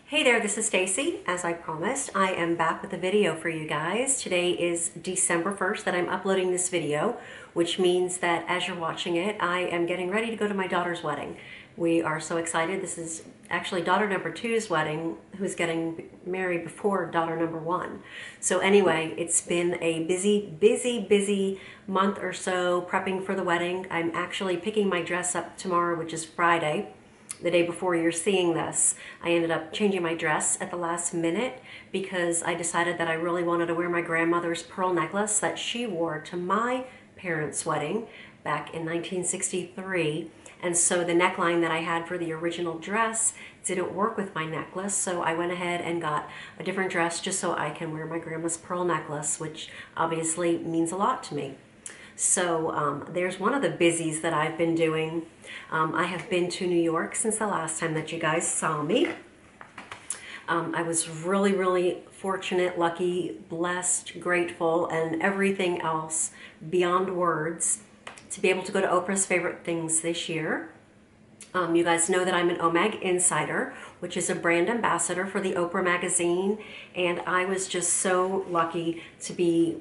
Hey there, this is Stacie. As I promised, I am back with a video for you guys. Today is December 1st that I'm uploading this video, which means that as you're watching it, I am getting ready to go to my daughter's wedding. We are so excited. This is actually daughter number two's wedding, who's getting married before daughter number one. So anyway, it's been a busy month or so prepping for the wedding. I'm actually picking my dress up tomorrow, which is Friday. The day before you're seeing this, I ended up changing my dress at the last minute because I decided that I really wanted to wear my grandmother's pearl necklace that she wore to my parents' wedding back in 1963. And so the neckline that I had for the original dress didn't work with my necklace, so I went ahead and got a different dress just so I can wear my grandma's pearl necklace, which obviously means a lot to me. So there's one of the busies that I've been doing. I have been to New York since the last time that you guys saw me. I was really fortunate, lucky, blessed, grateful, and everything else beyond words to be able to go to Oprah's Favorite Things this year. You guys know that I'm an OMAG Insider, which is a brand ambassador for the Oprah magazine, and I was just so lucky to be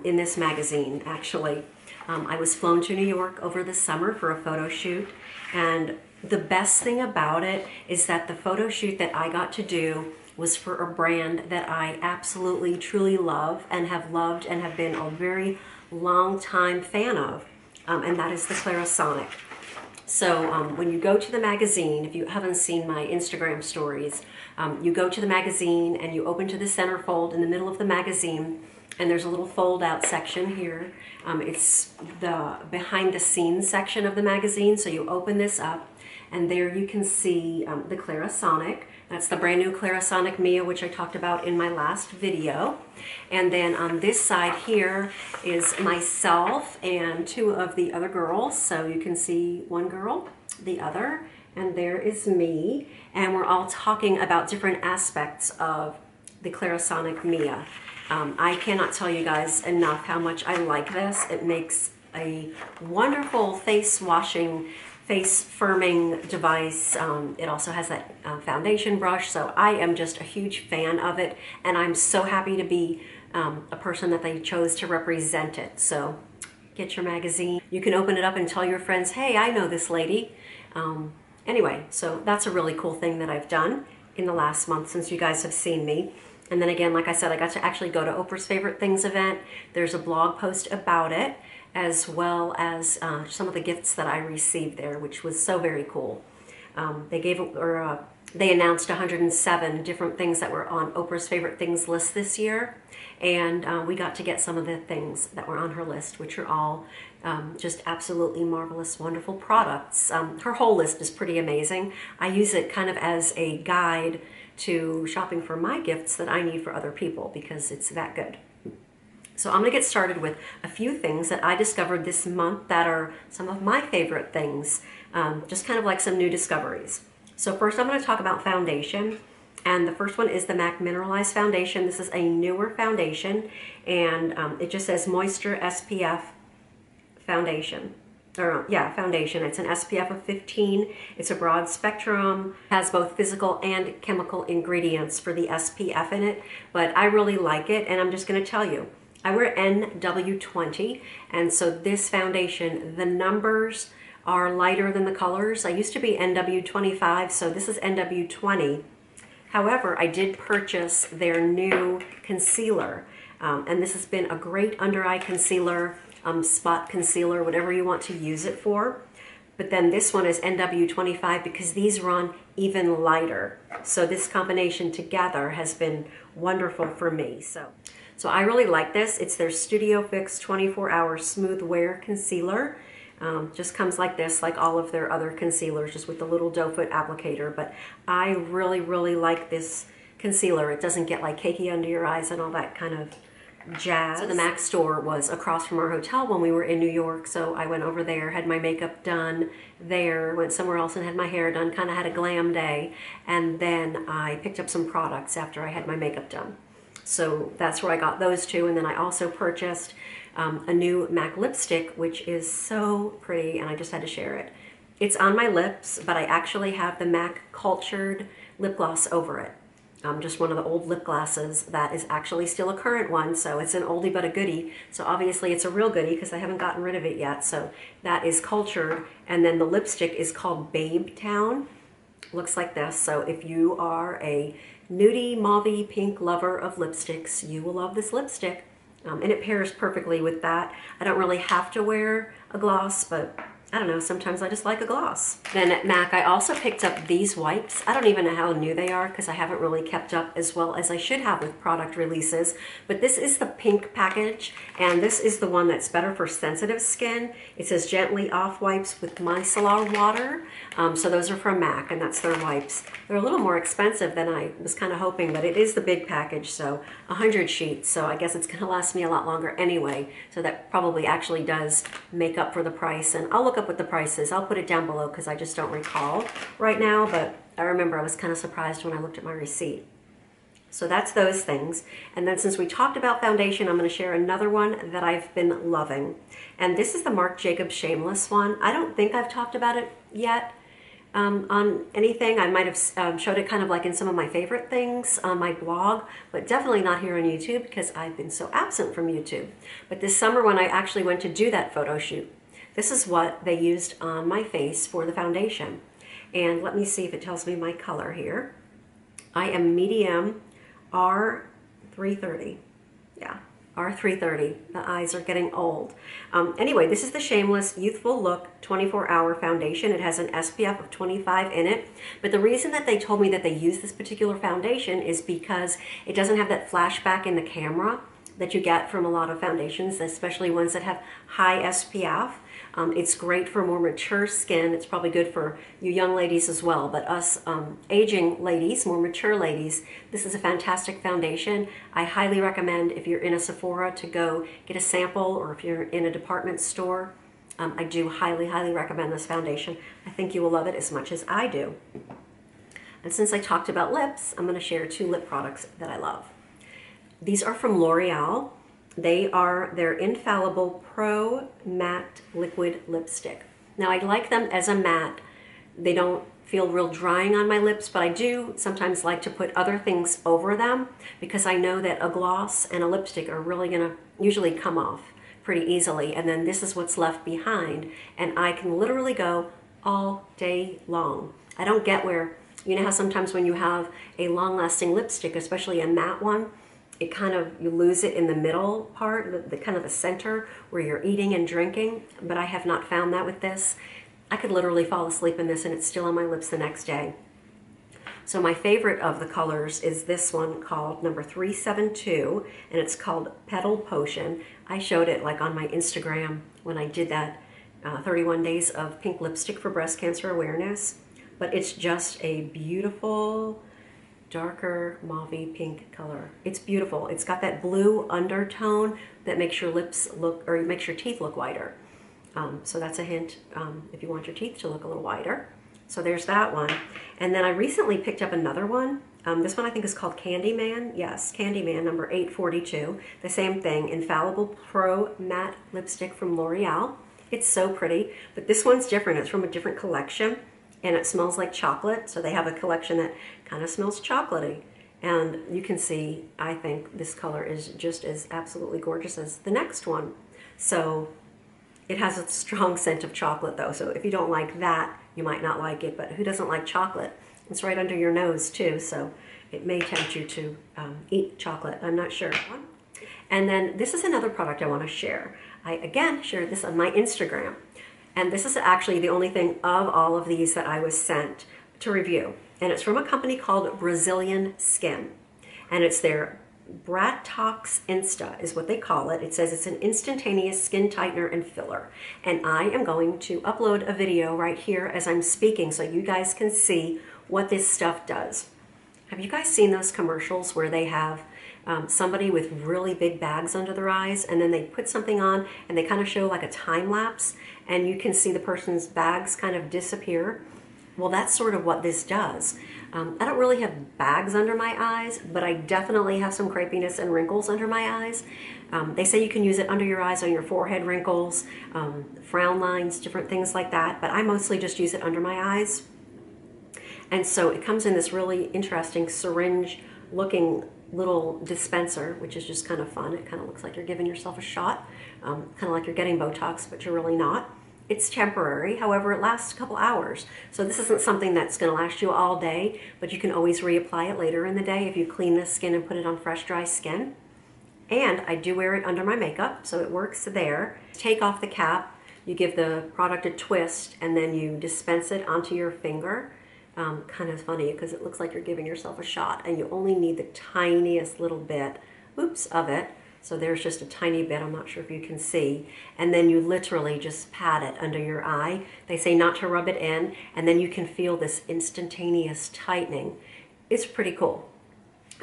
in this magazine, actually. I was flown to New York over the summer for a photo shoot, and the best thing about it is that the photo shoot that I got to do was for a brand that I absolutely, truly love and have loved and have been a very long time fan of, and that is the Clarisonic. So when you go to the magazine, if you haven't seen my Instagram stories, you go to the magazine and you open to the centerfold in the middle of the magazine, and there's a little fold out section here. It's the behind the scenes section of the magazine. So you open this up and there you can see the Clarisonic. That's the brand new Clarisonic Mia, which I talked about in my last video. And then on this side here is myself and two of the other girls. So you can see one girl, the other, and there is me. And we're all talking about different aspects of the Clarisonic Mia. I cannot tell you guys enough how much I like this. It makes a wonderful face washing, face firming device. It also has that foundation brush, so I am just a huge fan of it, and I'm so happy to be a person that they chose to represent it. So get your magazine. You can open it up and tell your friends, hey, I know this lady. Anyway, so that's a really cool thing that I've done in the last month since you guys have seen me. And then again, like I said, I got to actually go to Oprah's Favorite Things event. There's a blog post about it, as well as some of the gifts that I received there, which was so very cool. They announced 107 different things that were on Oprah's Favorite Things list this year, and we got to get some of the things that were on her list, which are all just absolutely marvelous, wonderful products. Her whole list is pretty amazing. I use it kind of as a guide to shopping for my gifts that I need for other people because it's that good. So I'm going to get started with a few things that I discovered this month that are some of my favorite things, just kind of like some new discoveries. So first I'm going to talk about foundation, and the first one is the MAC Mineralized Foundation. This is a newer foundation, and it just says Moisture SPF Foundation. Foundation. It's an SPF of 15. It's a broad spectrum, has both physical and chemical ingredients for the SPF in it, but I really like it, and I'm just going to tell you. I wear NW20, and so this foundation, the numbers are lighter than the colors. I used to be NW25, so this is NW20. However, I did purchase their new concealer, and this has been a great under-eye concealer, spot concealer, whatever you want to use it for. But then this one is NW25 because these run even lighter. So this combination together has been wonderful for me. So I really like this. It's their Studio Fix 24-Hour Smooth Wear Concealer. Just comes like this, like all of their other concealers, just with the little doe foot applicator. But I really like this concealer. It doesn't get like cakey under your eyes and all that kind of jazz. So the MAC store was across from our hotel when we were in New York, so I went over there, had my makeup done there, went somewhere else and had my hair done, kind of had a glam day, and then I picked up some products after I had my makeup done. So that's where I got those two, and then I also purchased a new MAC lipstick, which is so pretty, and I just had to share it. It's on my lips, but I actually have the MAC Cultured lip gloss over it. just one of the old lip glosses that is actually still a current one, so it's an oldie but a goodie. So obviously it's a real goodie because I haven't gotten rid of it yet. So that is Cultured, and then the lipstick is called Babe Town. Looks like this. So if you are a nudie, mauvey, pink lover of lipsticks, you will love this lipstick. And it pairs perfectly with that. I don't really have to wear a gloss, but I don't know, sometimes I just like a gloss. Then at MAC, I also picked up these wipes. I don't even know how new they are because I haven't really kept up as well as I should have with product releases. But this is the pink package, and this is the one that's better for sensitive skin. It says Gently Off Wipes with micellar water. So those are from MAC, and that's their wipes. They're a little more expensive than I was kind of hoping, but it is the big package, so 100 sheets. So I guess it's going to last me a lot longer anyway. So that probably actually does make up for the price. And I'll look up what the price is. I'll put it down below because I just don't recall right now, but I remember I was kind of surprised when I looked at my receipt. So that's those things. And then since we talked about foundation, I'm going to share another one that I've been loving. And this is the Marc Jacobs Shameless one. I don't think I've talked about it yet on anything. I might have showed it kind of like in some of my favorite things on my blog, but definitely not here on YouTube because I've been so absent from YouTube. But this summer when I actually went to do that photo shoot, this is what they used on my face for the foundation. And let me see if it tells me my color here. I am medium R330. Yeah, R330. The eyes are getting old. Anyway, this is the Shameless Youthful Look 24-Hour Foundation. It has an SPF of 25 in it. But the reason that they told me that they use this particular foundation is because it doesn't have that flashback in the camera that you get from a lot of foundations, especially ones that have high SPF. It's great for more mature skin. It's probably good for you young ladies as well, but us aging ladies, more mature ladies, this is a fantastic foundation. I highly recommend if you're in a Sephora to go get a sample, or if you're in a department store, I do highly, highly recommend this foundation. I think you will love it as much as I do. And since I talked about lips, I'm going to share two lip products that I love. These are from L'Oreal. They are their Infallible Pro Matte Liquid Lipstick. Now, I like them as a matte. They don't feel real drying on my lips, but I do sometimes like to put other things over them because I know that a gloss and a lipstick are really gonna usually come off pretty easily, and then this is what's left behind, and I can literally go all day long. I don't get where, you know how sometimes when you have a long-lasting lipstick, especially a matte one, it kind of, you lose it in the middle part, the kind of the center where you're eating and drinking, but I have not found that with this. I could literally fall asleep in this and it's still on my lips the next day. So my favorite of the colors is this one called number 372, and it's called Petal Potion. I showed it like on my Instagram when I did that 31 days of pink lipstick for breast cancer awareness, but it's just a beautiful, darker mauve pink color. It's beautiful. It's got that blue undertone that makes your lips look, or makes your teeth look whiter. So that's a hint if you want your teeth to look a little whiter. So there's that one. And then I recently picked up another one. This one I think is called Candyman. Yes, Candyman number 842. The same thing, Infallible Pro Matte Lipstick from L'Oreal. It's so pretty, but this one's different. It's from a different collection, and it smells like chocolate. So they have a collection that kind of smells chocolatey. And you can see, I think this color is just as absolutely gorgeous as the next one. So it has a strong scent of chocolate though. So if you don't like that, you might not like it, but who doesn't like chocolate? It's right under your nose too, so it may tempt you to eat chocolate. I'm not sure. And then this is another product I want to share. I again shared this on my Instagram. And this is actually the only thing of all of these that I was sent to review. And it's from a company called Brazilian Skin. And it's their Bratox Insta is what they call it. It says it's an instantaneous skin tightener and filler. And I am going to upload a video right here as I'm speaking so you guys can see what this stuff does. Have you guys seen those commercials where they have somebody with really big bags under their eyes, and then they put something on and they kind of show like a time lapse and you can see the person's bags kind of disappear? Well, that's sort of what this does. I don't really have bags under my eyes, but I definitely have some crepiness and wrinkles under my eyes. They say you can use it under your eyes, on your forehead wrinkles, frown lines, different things like that, but I mostly just use it under my eyes. And so it comes in this really interesting syringe looking little dispenser, which is just kind of fun. It kind of looks like you're giving yourself a shot, kind of like you're getting Botox, but you're really not. It's temporary, however, it lasts a couple hours. So this isn't something that's going to last you all day, but you can always reapply it later in the day if you clean the skin and put it on fresh, dry skin. And I do wear it under my makeup, so it works there. Take off the cap, you give the product a twist, and then you dispense it onto your finger. Kind of funny because it looks like you're giving yourself a shot, and you only need the tiniest little bit, of it. So there's just a tiny bit, I'm not sure if you can see. And then you literally just pat it under your eye. They say not to rub it in, and then you can feel this instantaneous tightening. It's pretty cool.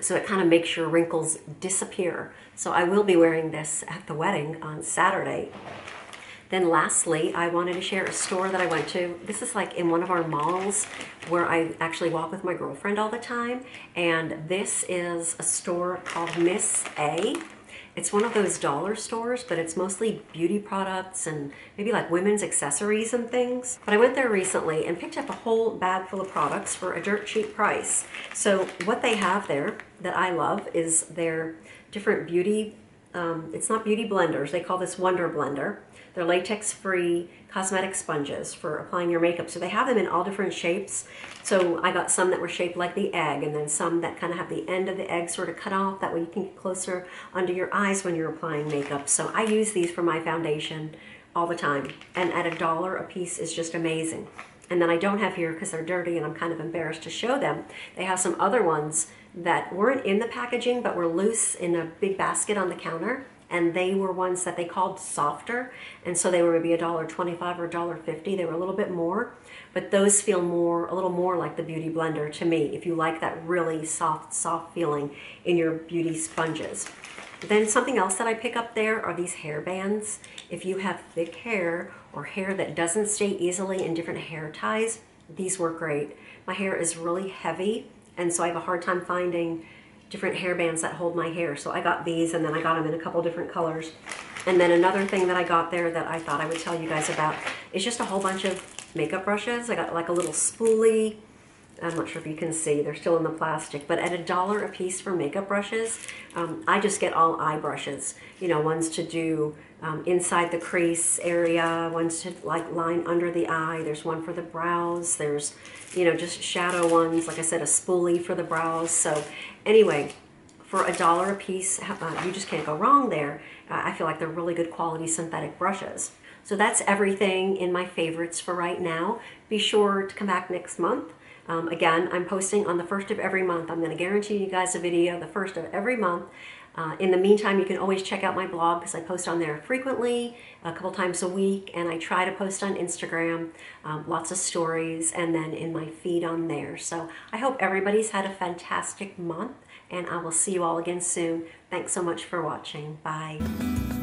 So it kind of makes your wrinkles disappear. So I will be wearing this at the wedding on Saturday. Then lastly, I wanted to share a store that I went to. This is like in one of our malls where I actually walk with my girlfriend all the time. And this is a store called Miss A. It's one of those dollar stores, but it's mostly beauty products and maybe like women's accessories and things. But I went there recently and picked up a whole bag full of products for a dirt cheap price. So what they have there that I love is their different beauty, it's not beauty blenders, they call this Wonder Blender. They're latex-free cosmetic sponges for applying your makeup. So they have them in all different shapes. So I got some that were shaped like the egg, and then some that kind of have the end of the egg sort of cut off. That way you can get closer under your eyes when you're applying makeup. So I use these for my foundation all the time. And at $1 a piece is just amazing. And then I don't have here, because they're dirty and I'm kind of embarrassed to show them, they have some other ones that weren't in the packaging but were loose in a big basket on the counter. And they were ones that they called softer, and so they were maybe $1.25 or $1.50. They were a little bit more, but those feel a little more like the Beauty Blender to me, if you like that really soft feeling in your beauty sponges. Then something else that I pick up there are these hair bands. If you have thick hair or hair that doesn't stay easily in different hair ties, these work great. My hair is really heavy, and so I have a hard time finding different hair bands that hold my hair. So I got these, and then I got them in a couple different colors. And then another thing that I got there that I thought I would tell you guys about is just a whole bunch of makeup brushes. I got like a little spoolie. I'm not sure if you can see, they're still in the plastic, but at $1 a piece for makeup brushes, I just get all eye brushes. You know, ones to do inside the crease area, ones to like line under the eye. There's one for the brows. There's, you know, just shadow ones. Like I said, a spoolie for the brows. So anyway, for $1 a piece, you just can't go wrong there. I feel like they're really good quality synthetic brushes. So that's everything in my favorites for right now. Be sure to come back next month. Again, I'm posting on the 1st of every month. I'm going to guarantee you guys a video the 1st of every month. In the meantime, you can always check out my blog because I post on there frequently, a couple times a week, and I try to post on Instagram, lots of stories, and then in my feed on there. So I hope everybody's had a fantastic month, and I will see you all again soon. Thanks so much for watching. Bye.